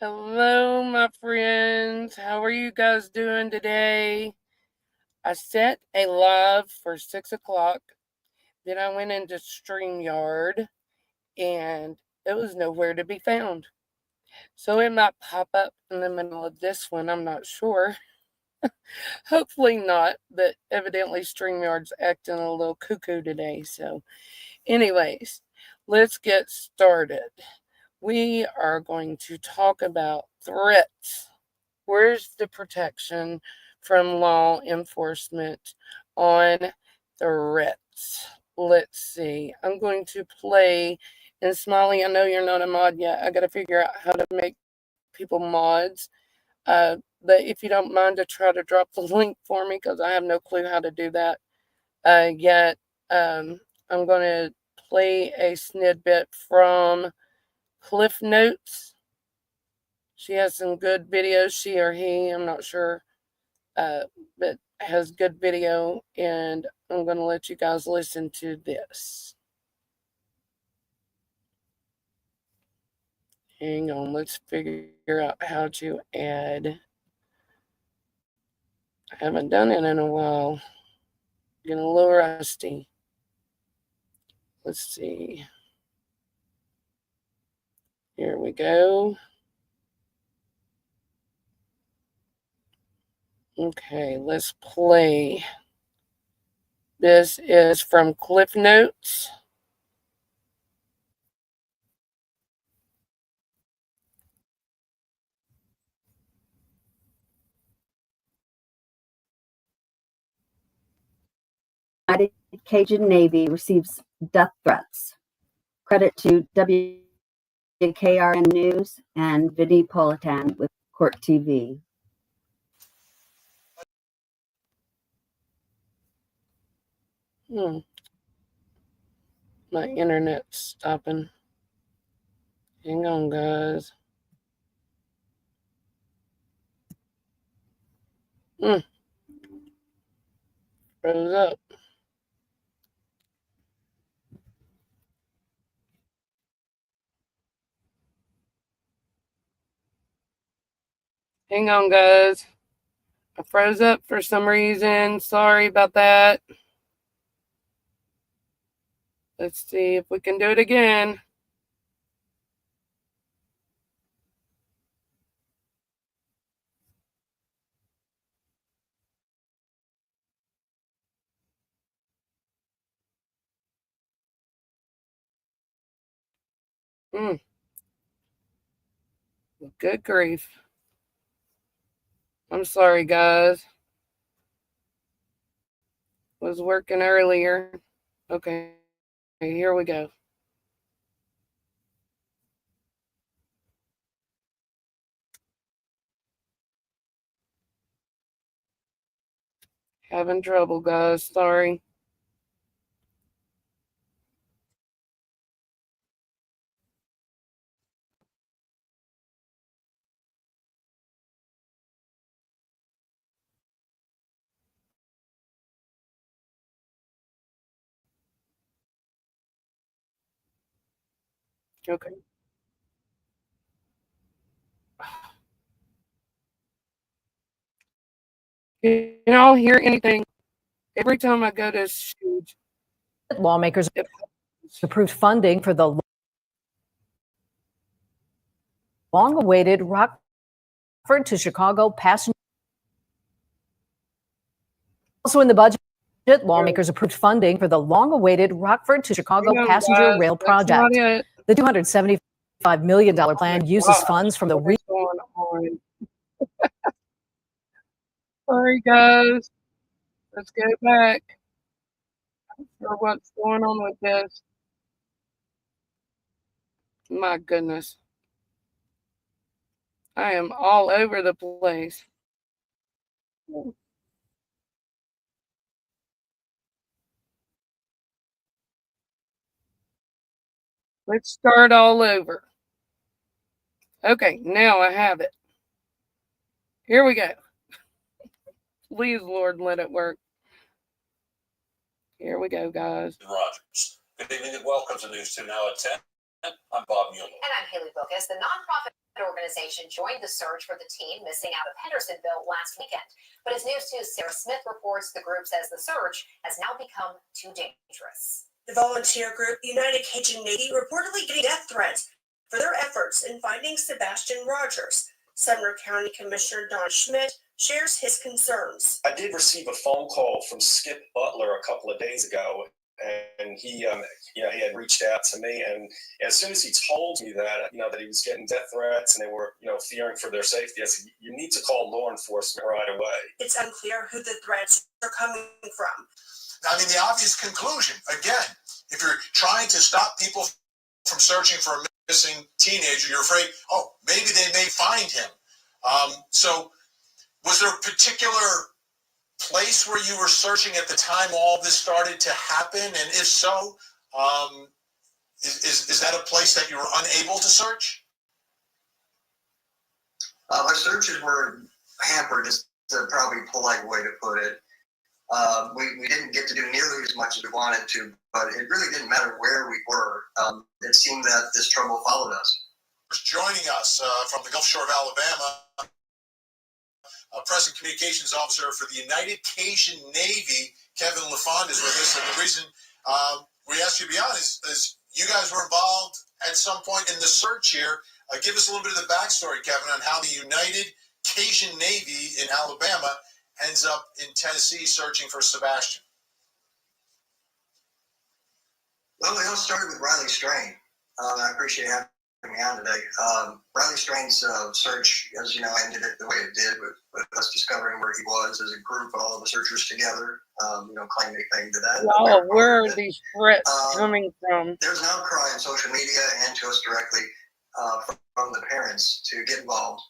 Hello, my friends. How are you guys doing today? I set a live for 6 o'clock. Then I went into StreamYard and it was nowhere to be found. So it might pop up in the middle of this one. I'm not sure. Hopefully not, but evidently StreamYard's acting a little cuckoo today. So, anyways, let's get started. We are going to talk about threats. Where's the protection from law enforcement on threats? Let's see. I'm going to play. And Smiley, I know you're not a mod yet. I got to figure out how to make people mods. But if you don't mind to try to drop the link for me, because I have no clue how to do that yet. I'm going to play a snippet from Cliff Notes. She has some good videos, she or he, I'm not sure, but has good video, and I'm going to let you guys listen to this. Hang on, let's figure out how to add. I haven't done it in a while. Getting a little rusty. Let's see. Here we go. Okay, let's play. This is from Cliff Notes. United Cajun Navy receives death threats. Credit to WKRN News and Vinny Politan with Court TV. My internet's stopping. Hang on, guys. Froze up. Hang on, guys. I froze up for some reason. Sorry about that. Let's see if we can do it again. Good grief. I'm sorry, guys. Was working earlier. Okay, here we go. Having trouble, guys. Sorry. Okay. Can y'all hear anything? Every time I go to shoot, lawmakers approved funding for the long-awaited Rockford to Chicago passenger. Also in the budget, lawmakers approved funding for the long-awaited Rockford to Chicago passenger rail project. The $275 million plan uses funds from the Sorry, guys. Let's go back. I'm not sure what's going on with this. My goodness. I am all over the place. Let's start all over. Okay, now I have it. Here we go. Please, Lord, let it work. Here we go, guys. Rogers. Good evening and welcome to News 2 Now at 10. I'm Bob Mueller. And I'm Haley Bocas. The nonprofit nonprofit organization joined the search for the teen missing out of Hendersonville last weekend. But as News 2's Sarah Smith reports, the group says the search has now become too dangerous. The volunteer group United Cajun Navy reportedly getting death threats for their efforts in finding Sebastian Rogers. Sumner County Commissioner Don Schmidt shares his concerns. I did receive a phone call from Skip Butler a couple of days ago, and he had reached out to me, and as soon as he told me that, that he was getting death threats and they were, fearing for their safety, I said, you need to call law enforcement right away. It's unclear who the threats are coming from. I mean, the obvious conclusion, again, if you're trying to stop people from searching for a missing teenager, you're afraid, maybe they may find him. So was there a particular place where you were searching at the time all this started to happen? And if so, is that a place that you were unable to search? Our searches were hampered, is the probably polite way to put it. We didn't get to do nearly as much as we wanted to, but it really didn't matter where we were. It seemed that this trouble followed us. Joining us from the Gulf Shore of Alabama, Press and Communications Officer for the United Cajun Navy, Kevin LaFond, is with us. And the reason we asked you to be on is you guys were involved at some point in the search here. Give us a little bit of the backstory, Kevin, on how the United Cajun Navy in Alabama ends up in Tennessee searching for Sebastian. Well, it all started with Riley Strain. I appreciate having me on today. Riley Strain's search, as you know, ended it the way it did with us discovering where he was as a group, all of the searchers together, claiming anything to that. Wow, where are these threats coming from? There's an outcry on social media and to us directly from the parents to get involved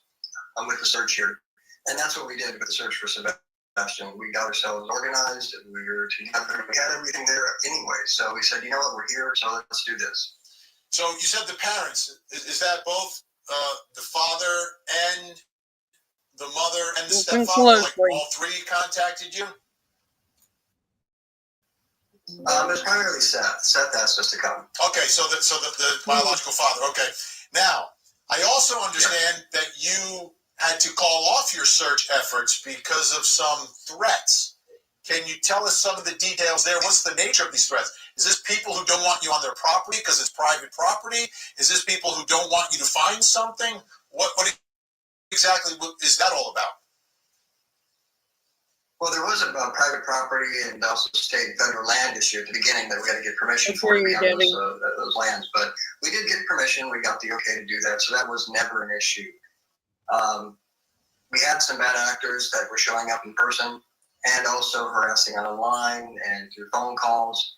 with the search here. And that's what we did with the search for Sebastian. We got ourselves organized, and we were together. We had everything there anyway. So we said, you know what, we're here, so let's do this. So you said the parents. Is that both the father and the mother and the stepfather? Like all three contacted you? It's primarily Seth. Seth asked us to come. Okay, so the biological father. Okay. Now, I also understand that you had to call off your search efforts because of some threats. Can you tell us some of the details there? What's the nature of these threats? Is this people who don't want you on their property because it's private property? Is this people who don't want you to find something? What exactly is that all about? Well, there was a private property and also state and federal land issue at the beginning that we had to get permission for to be on those lands. But we did get permission. We got the okay to do that. So that was never an issue. We had some bad actors that were showing up in person and also harassing online and through phone calls.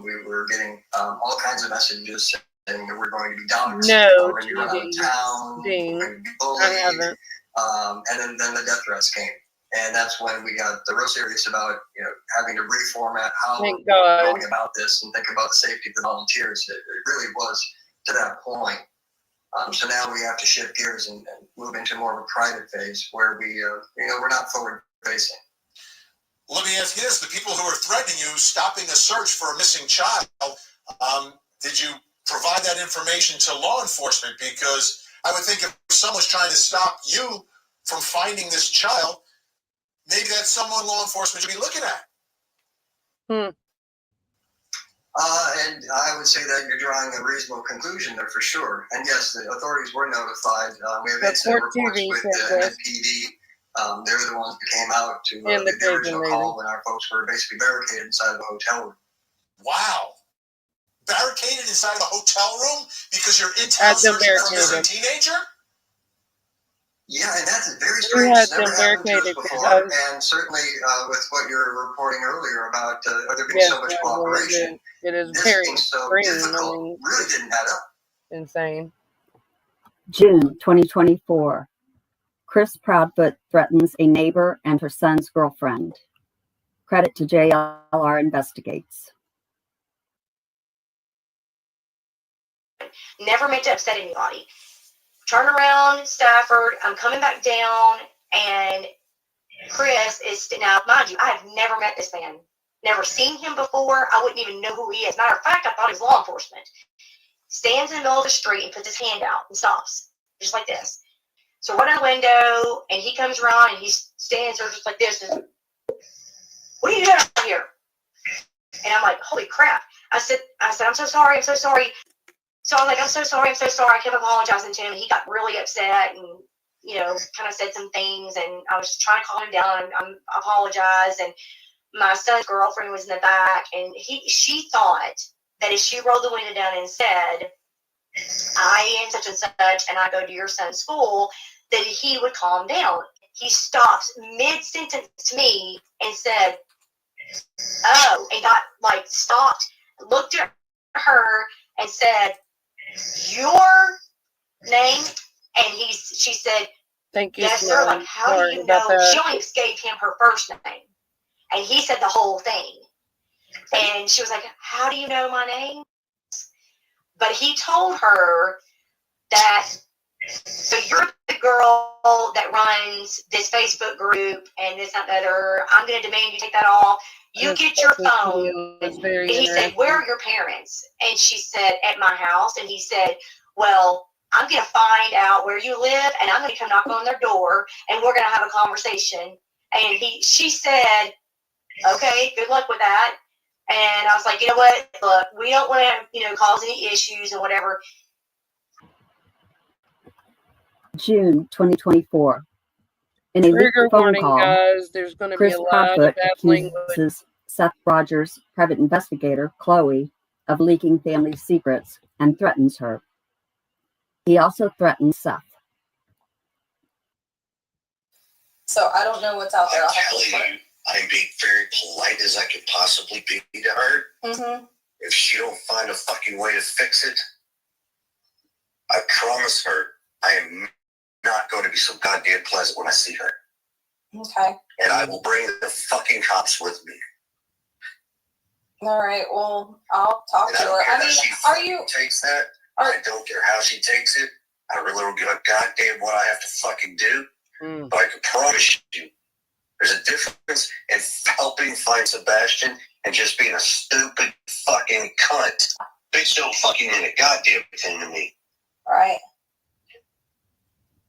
We were getting all kinds of messages saying that we're going to be doxxed, we're going to be run out of town, we're going to be bullied. And then the death threats came. And that's when we got real serious about, having to reformat how we're going about this and think about the safety of the volunteers. It really was to that point. So now we have to shift gears and move into more of a private phase where we're not forward facing. Let me ask you this: the people who are threatening you, stopping a search for a missing child, did you provide that information to law enforcement? Because I would think if someone's trying to stop you from finding this child, maybe that's someone law enforcement should be looking at. And I would say that you're drawing a reasonable conclusion there for sure. And yes, the authorities were notified. We have incident reports with the NPD. They're the ones that came out to the original call when our folks were basically barricaded inside of a hotel room. Wow. Barricaded inside of a hotel room because you're in town searching for a missing teenager? Yeah, and that's very strange. It's never happened to us before, and certainly with what you were reporting earlier about there being so much cooperation, it is very so difficult. Really didn't add up. Insane. June 2024. Chris Proudfoot threatens a neighbor and her son's girlfriend. Credit to JLR Investigates. Never meant to upset anybody. Turn around, Stafford. I'm coming back down, and Chris is now. Mind you, I have never met this man, never seen him before. I wouldn't even know who he is. Matter of fact, I thought he was law enforcement. Stands in the middle of the street and puts his hand out and stops. just like this. So we're in the window, and he comes around, and he stands there just like this. And, what are you doing out here? And I'm like, holy crap. I said, I'm so sorry. I'm so sorry. So I was like, I'm so sorry. I kept apologizing to him, and he got really upset and, kind of said some things, and I was trying to calm him down and I apologized. And my son's girlfriend was in the back, and she thought that if she rolled the window down and said, I am such and such, and I go to your son's school, that he would calm down. He stops mid-sentence to me and said, oh, and got stopped, looked at her and said, your name? And she said, Thank you, yes, sir. Smelly. How do you know? She only gave him her first name, and he said the whole thing. And she was like, how do you know my name? But he told her that, so you're the girl that runs this Facebook group and this, that, and the other. I'm going to demand you take that off. You get your phone. And he said, where are your parents? And she said, at my house. And he said, well, I'm going to find out where you live, and I'm going to come knock on their door, and we're going to have a conversation. And she said, okay, good luck with that. And I was like, you know what? Look, we don't want to, cause any issues and whatever. June 2024. In a leaked Trigger phone warning, call, guys. There's going to be Chris a lot of Proudfoot bad language. accuses Seth Rogers' private investigator, Chloe, of leaking family secrets and threatens her. He also threatens Seth. So I don't know what's out there. I'm telling you, I'm being very polite as I could possibly be to her. Mm-hmm. If she don't find a fucking way to fix it, I promise her I am not going to be so goddamn pleasant when I see her. Okay. And I will bring the fucking cops with me. All right. Well, I'll talk And to I don't her. care I how mean, she are you? takes that. I don't care how she takes it. I really don't give a goddamn what I have to fucking do. But I can promise you, there's a difference in helping find Sebastian and just being a stupid fucking cunt. Bitch don't fucking mean a goddamn thing to me. All right.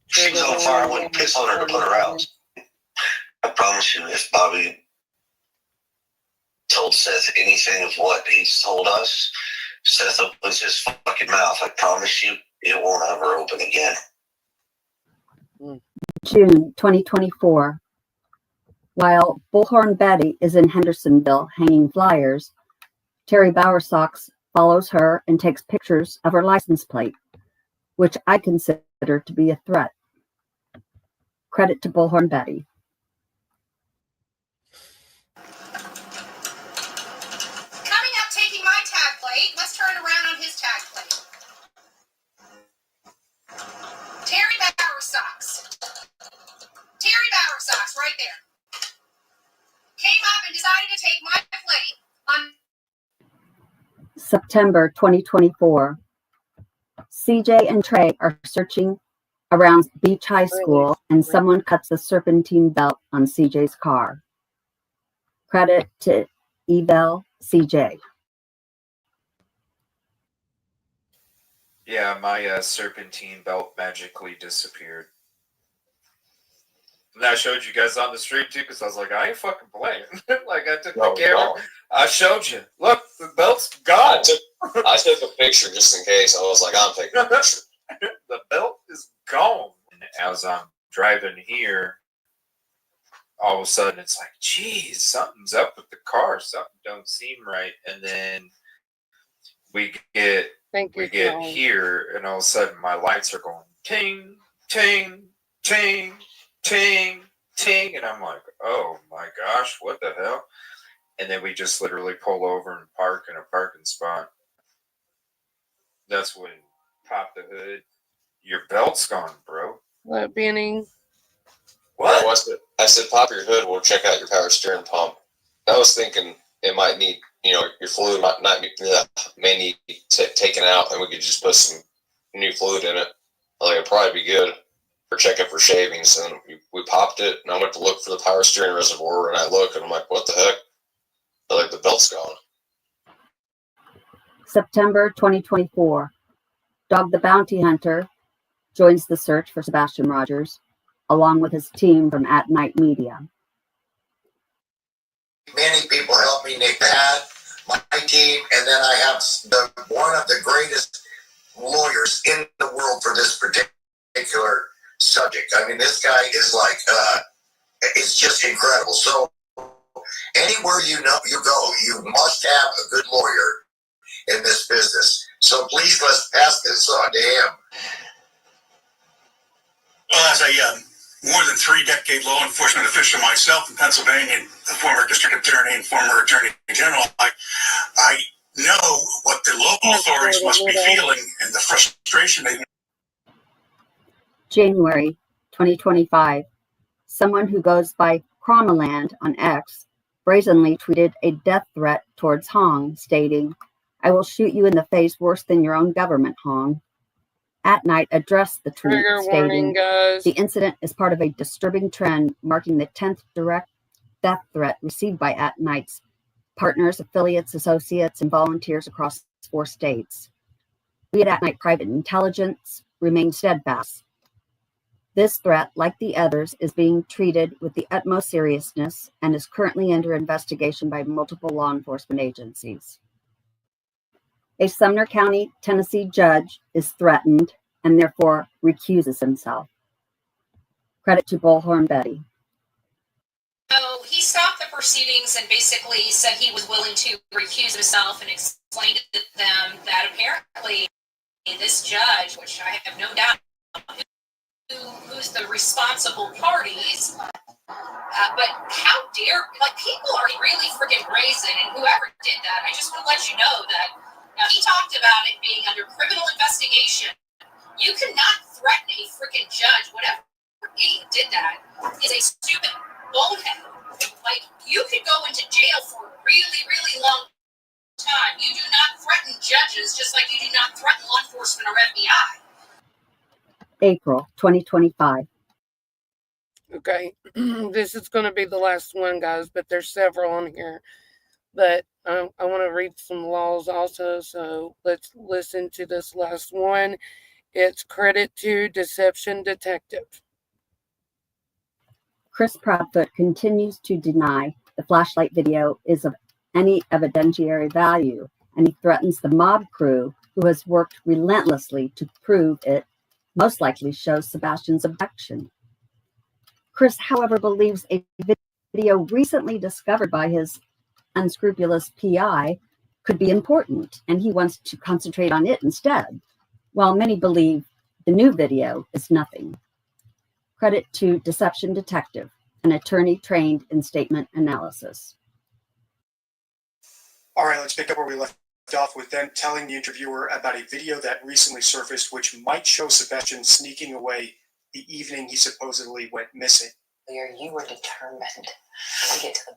If she was on fire, I wouldn't piss on her to put her out. I promise you, if Bobby told Seth anything of what he's told us, Seth opens his fucking mouth. I promise you, it won't ever open again. June 2024. While Bullhorn Betty is in Hendersonville hanging flyers, Terry Bowersox follows her and takes pictures of her license plate, which I consider to be a threat. Credit to Bullhorn Betty. Coming up, taking my tag plate. Let's turn around on his tag plate. Terry Bowersox. Terry Bowersox, right there. Came up and decided to take my plate on September 2024. CJ and Trey are searching around Beach High School and someone cuts a serpentine belt on CJ's car. Credit to Evel CJ. Yeah, my serpentine belt magically disappeared. And I showed you guys on the stream too, because I was like, I ain't fucking playing. Like I took the camera, I showed you. Look, the belt's gone. I took a picture just in case. I was like, I'm taking a picture. The belt is gone. And as I'm driving here, all of a sudden it's like, geez, something's up with the car. Something don't seem right. And then we get here, and all of a sudden my lights are going ting, ting, ting, ting, ting, and I'm like, oh my gosh, what the hell? And then we just literally pull over and park in a parking spot. That's when pop the hood. Your belt's gone, bro. What, Benny? What? I said, pop your hood. We'll check out your power steering pump. I was thinking it might need, your fluid may need taken out, and we could just put some new fluid in it. I think it'd probably be good for checking for shavings. And we popped it, and I went to look for the power steering reservoir, and I look, and I'm like, what the heck? I like, the belt's gone. September 2024. Dog the Bounty Hunter joins the search for Sebastian Rogers, along with his team from At Night Media. Many people help me, Nick, Pat, my team, and then I have one of the greatest lawyers in the world for this particular subject. I mean, this guy is like, it's just incredible. So anywhere you go, you must have a good lawyer in this business. So please, let's pass this on to him. Well, as a more than 3-decade law enforcement official myself in Pennsylvania, the former district attorney and former attorney general, I know what the local authorities must be feeling and the frustration they. January 2025. Someone who goes by Cromaland on X brazenly tweeted a death threat towards Hong, stating, "I will shoot you in the face worse than your own government, Hong." At Night addressed the tweet, Trigger stating, warning, guys. "The incident is part of a disturbing trend marking the 10th direct death threat received by At Night's partners, affiliates, associates, and volunteers across 4 states. We at At Night Private Intelligence remain steadfast. This threat, like the others, is being treated with the utmost seriousness and is currently under investigation by multiple law enforcement agencies." A Sumner County, Tennessee judge is threatened and therefore recuses himself. Credit to Bullhorn Betty. So he stopped the proceedings and basically said he was willing to recuse himself and explained to them that apparently this judge, which I have no doubt who's the responsible parties, but how dare, like, people are really freaking brazen, and whoever did that, I just want to let you know that now he talked about it being under criminal investigation. You cannot threaten a freaking judge. Whatever idiot did that is a stupid bonehead. Like, you could go into jail for a really, really long time. You do not threaten judges, just like you do not threaten law enforcement or FBI. April 2025. Okay, this is going to be the last one, guys, but there's several on here. But I want to read some laws also, so let's listen to this last one. It's credit to Deception Detective. Chris Proudfoot continues to deny the flashlight video is of any evidentiary value, and he threatens the mob crew who has worked relentlessly to prove it most likely shows Sebastian's abduction. Chris, however, believes a video recently discovered by his unscrupulous PI could be important, and he wants to concentrate on it instead, while many believe the new video is nothing. Credit to Deception Detective, an attorney trained in statement analysis. All right, let's pick up where we left off with them telling the interviewer about a video that recently surfaced which might show Sebastian sneaking away the evening he supposedly went missing. You were determined to get to the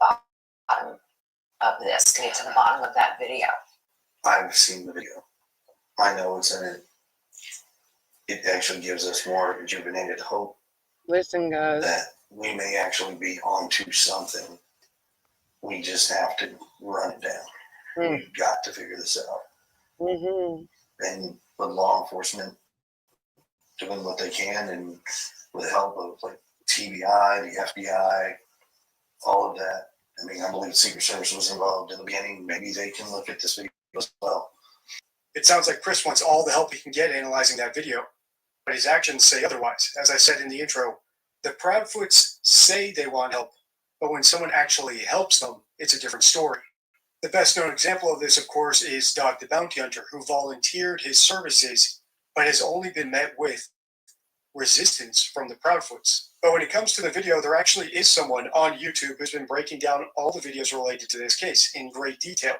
bottom of this, to get to the bottom of that video. I've seen the video. I know what's in it. It actually gives us more rejuvenated hope. Listen, guys. That we may actually be onto something. We just have to run it down. We've got to figure this out. Mm-hmm. And with law enforcement doing what they can, and with the help of like TBI, the FBI, all of that. I mean, I believe the Secret Service was involved in the beginning. Maybe they can look at this video as well. It sounds like Chris wants all the help he can get analyzing that video, but his actions say otherwise. As I said in the intro, the Proudfoots say they want help, but when someone actually helps them, it's a different story. The best known example of this, of course, is Dog the Bounty Hunter, who volunteered his services, but has only been met with resistance from the Proudfoots. But when it comes to the video, there actually is someone on YouTube who's been breaking down all the videos related to this case in great detail.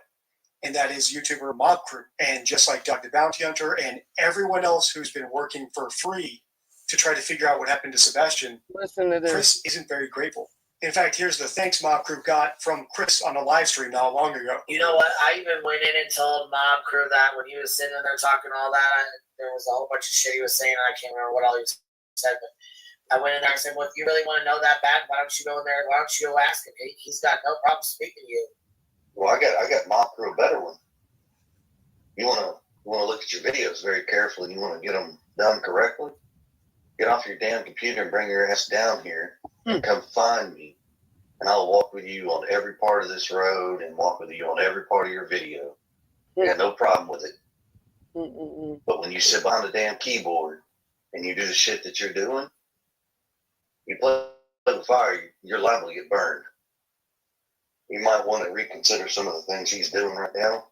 And that is YouTuber Mob Crew. And just like Dog the Bounty Hunter and everyone else who's been working for free to try to figure out what happened to Sebastian, listen to this. Chris isn't very grateful. In fact, here's the thanks Mob Crew got from Chris on a live stream not long ago. You know what? I even went in and told Mob Crew that when he was sitting there talking all that, there was a whole bunch of shit he was saying. I can't remember what all he said, but I went in there and said, well, if you really want to know that bad, why don't you go in there? Why don't you go ask him? He's got no problem speaking to you. Well, I got Mob Crew a better one. You want to look at your videos very carefully. You want to get them done correctly. get off your damn computer and bring your ass down here and come find me. And I'll walk with you on every part of this road and walk with you on every part of your video. I got no problem with it. But when you sit behind a damn keyboard and you do the shit that you're doing, you play with fire, you're liable to get burned. You might want to reconsider some of the things he's doing right now,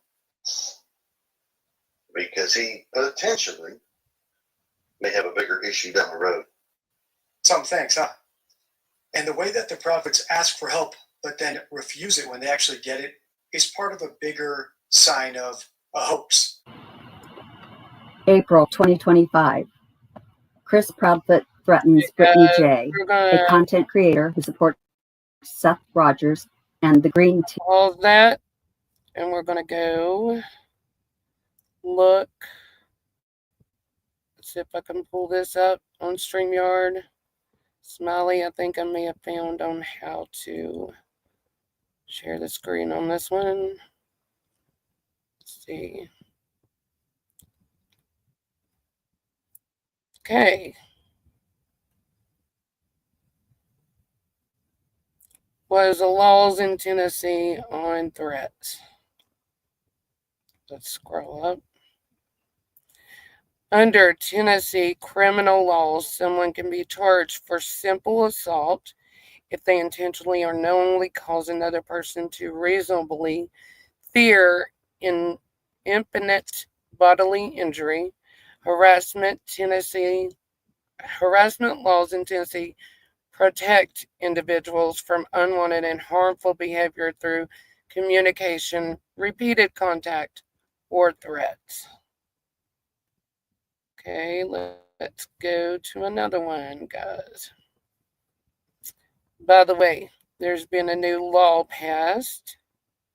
because he potentially may have a bigger issue down the road. Some thanks, huh? And the way that the prophets ask for help but then refuse it when they actually get it is part of a bigger sign of a hoax. April 2025. Chris Proudfoot threatens Brittany J., a content creator who supports Seth Rogers and the Green Team. All that, and we're going to go look. Let's see if I can pull this up on StreamYard. Smiley, I think I may have found on how to share the screen on this one. Let's see. Okay. Was the laws in Tennessee on threats? Let's scroll up. Under Tennessee criminal laws, someone can be charged for simple assault if they intentionally or knowingly cause another person to reasonably fear imminent bodily injury. Harassment laws in Tennessee protect individuals from unwanted and harmful behavior through communication, repeated contact, or threats. Okay, let's go to another one, guys. By the way, there's been a new law passed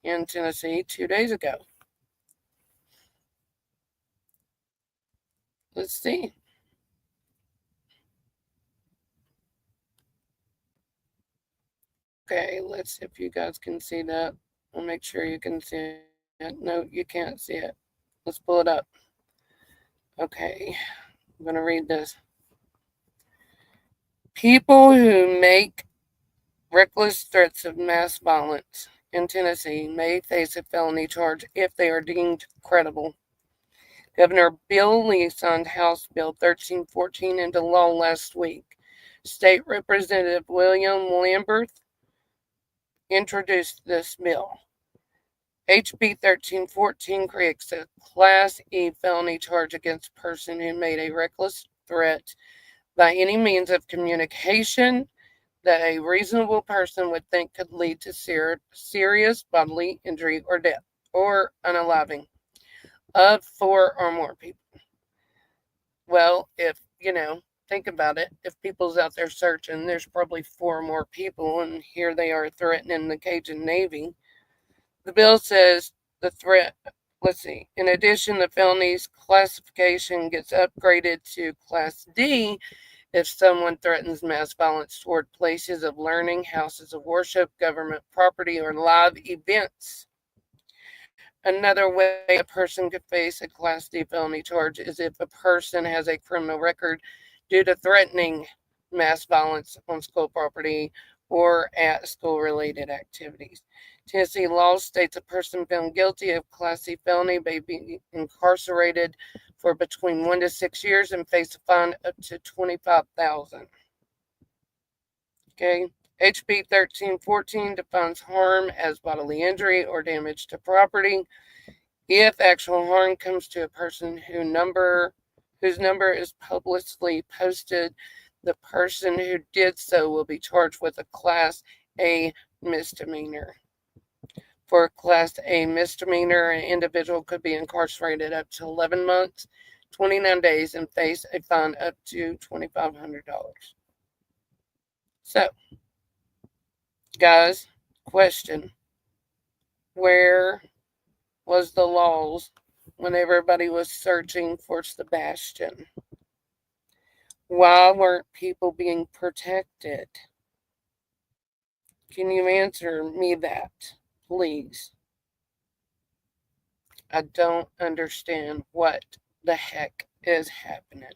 in Tennessee 2 days ago. Let's see. Okay, let's see if you guys can see that. I'll make sure you can see it. No, you can't see it. Let's pull it up. Okay, I'm going to read this. People who make reckless threats of mass violence in Tennessee may face a felony charge if they are deemed credible. Governor Bill Lee signed House Bill 1314 into law last week. State Representative William Lamberth introduced this bill. HB 1314 creates a Class E felony charge against a person who made a reckless threat by any means of communication that a reasonable person would think could lead to serious bodily injury or death, or unaliving of 4 or more people. Well, if, think about it. If people's out there searching, there's probably 4 more people, and here they are threatening the Cajun Navy. The bill says the threat, in addition, the felony's classification gets upgraded to Class D if someone threatens mass violence toward places of learning, houses of worship, government property, or live events. Another way a person could face a Class D felony charge is if a person has a criminal record due to threatening mass violence on school property or at school-related activities. Tennessee law states a person found guilty of Class C felony may be incarcerated for between 1 to 6 years and face a fine up to $25,000. Okay. HB 1314 defines harm as bodily injury or damage to property. If actual harm comes to a person whose number is publicly posted, the person who did so will be charged with a Class A misdemeanor. For a Class A misdemeanor, an individual could be incarcerated up to 11 months, 29 days, and face a fine up to $2,500. So, guys, question. Where was the laws when everybody was searching for Sebastian? Why weren't people being protected? Can you answer me that, please? I don't understand what the heck is happening.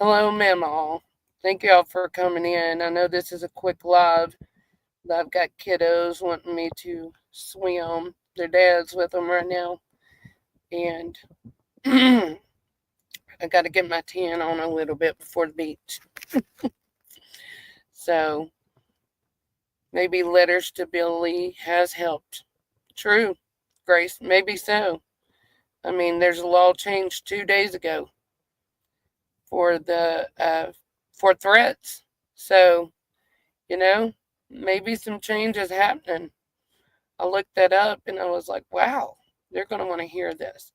Hello, Mama. Thank y'all for coming in. I know this is a quick live. I've got kiddos wanting me to swim. Their dad's with them right now. And I got to get my tan on a little bit before the beach. So maybe letters to Billy has helped. True, Grace, maybe so. I mean, there's a law change 2 days ago for the for threats. So, you know, maybe some change is happening. I looked that up and I was like, wow, they're going to want to hear this.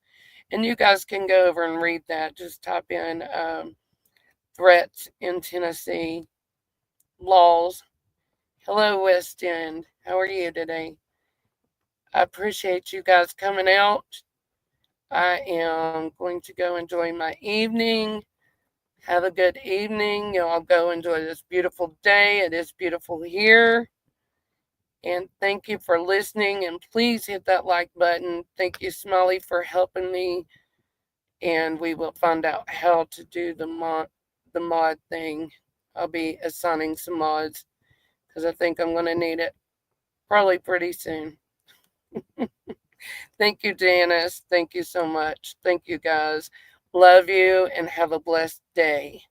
And you guys can go over and read that. Just type in threats in Tennessee, laws. Hello, West End. How are you today? I appreciate you guys coming out. I am going to go enjoy my evening. Have a good evening. Y'all go enjoy this beautiful day. It is beautiful here. And thank you for listening. And please hit that like button. Thank you, Smiley, for helping me. And we will find out how to do the mod thing. I'll be assigning some mods because I think I'm going to need it probably pretty soon. Thank you, Janice. Thank you so much. Thank you, guys. Love you and have a blessed day.